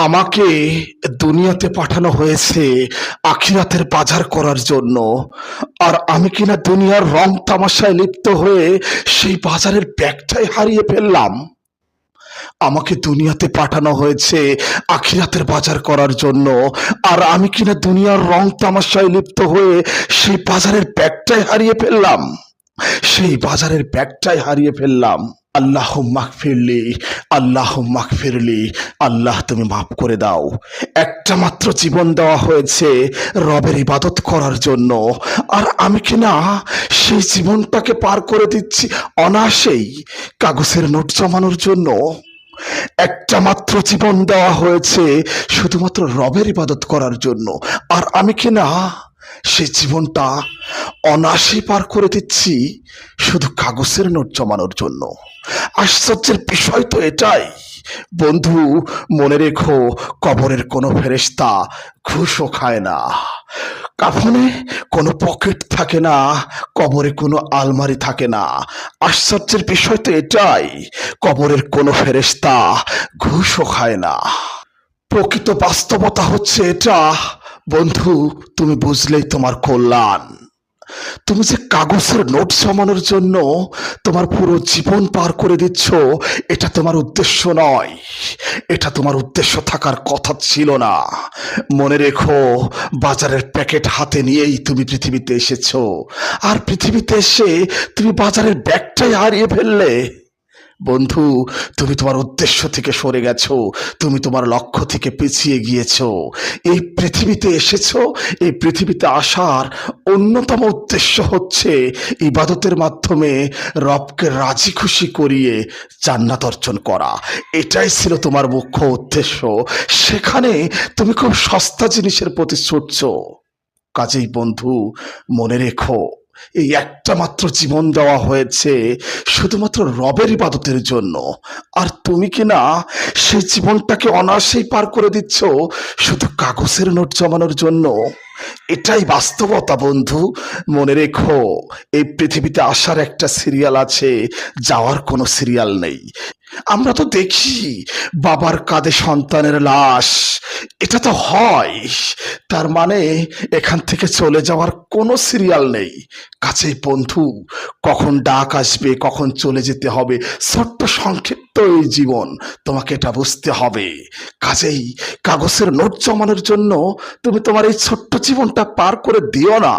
আমাকে দুনিয়াতে পাঠানো হয়েছে আখিরাতের বাজার করার জন্য। আর আমি কিনা দুনিয়ার রং তামাশায় লিপ্ত হয়ে সেই বাজারের ব্যাগটাই হারিয়ে ফেললাম। আমাকে দুনিয়াতে পাঠানো হয়েছে আখিরাতের বাজার করার জন্য, আর আমি কিনা দুনিয়ার রং তামাশায় লিপ্ত হয়ে সেই বাজারের ব্যাগটাই হারিয়ে ফেললাম। সেই বাজারের ব্যাগটাই হারিয়ে ফেললাম। আল্লাহ মাগফিরলি, আল্লাহ মাগফিরলি। আল্লাহ তুমি মাফ করে দাও। একটা মাত্র জীবন দেওয়া হয়েছে রবের ইবাদত করার জন্য, আর আমি কিনা সেই জীবনটাকে পার করে দিচ্ছি অনায়াসেই কাগজের নোট জমানোর জন্য। একটা মাত্র জীবন দেওয়া হয়েছে শুধুমাত্র রবের ইবাদত করার জন্য, আর আমি কিনা সেই জীবনটা অনায়াসেই পার করে দিচ্ছি শুধু কাগজের নোট জমানোর জন্য। আশ্চর্যের বিষয় তো এটাই বন্ধু। মনে রেখো, কবরের কোনো ফেরেশতা ঘুষও খায় না, কাফনে কোনো পকেট থাকে না, কবরে কোনো আলমারি থাকে না। আশ্চর্যের বিষয় তো এটাই, কবরের কোনো ফেরেশতা ঘুষও খায় না। প্রকৃত বাস্তবতা হচ্ছে এটা বন্ধু, তুমি বুঝলেই তোমার কল্যাণ। তুমি যে কাগজের নোট জমানোর জন্য তোমার পুরো জীবন পার করে দিচ্ছ, এটা তোমার উদ্দেশ্য নয়, এটা তোমার উদ্দেশ্য থাকার কথা ছিল না। মনে রেখো, বাজারের প্যাকেট হাতে নিয়েই তুমি পৃথিবীতে এসেছো, আর পৃথিবীতে এসে তুমি বাজারের ব্যাগটাই হারিয়ে ফেললে। বন্ধু, তুমি তোমার উদ্দেশ্য থেকে সরে গেছো, তুমি তোমার লক্ষ্য থেকে পিছিয়ে গিয়েছো। এই পৃথিবীতে এসেছো, এই পৃথিবীতে আসার অন্যতম উদ্দেশ্য হচ্ছে ইবাদতের মাধ্যমে রবকে রাজি খুশি করিয়ে জান্নাত অর্জন করা। এটাই ছিল তোমার মুখ্য উদ্দেশ্য। সেখানে তুমি খুব সস্তা জিনিসের প্রতি ছুটছো। কাজেই বন্ধু, মনে রেখো, এই একটা মাত্র জীবন দেওয়া হয়েছে শুধুমাত্র রবের ইবাদতের জন্য, আর তুমি কিনা সেই জীবনটাকে অনায়াসেই পার করে দিচ্ছ শুধু কাগজের নোট জমানোর জন্য। এটাই বাস্তবতা বন্ধু। মনে রেখো, এই পৃথিবীতে আসার একটা সিরিয়াল আছে, যাওয়ার কোনো সিরিয়াল নেই। আমরা তো দেখি বাবার কাঁধে সন্তানের লাশ, এটা তো হয়, তার মানে এখান থেকে চলে যাওয়ার কোনো সিরিয়াল নেই। কাছেই বন্ধু, কখন ডাক আসবে, কখন চলে যেতে হবে, ছোট্ট সংক্ষিপ্ত এই জীবন, তোমাকে এটা বুঝতে হবে। কাজেই কাগজের নোট জমানোর জন্য তুমি তোমার এই ছোট্ট জীবনটা পার করে দিও না।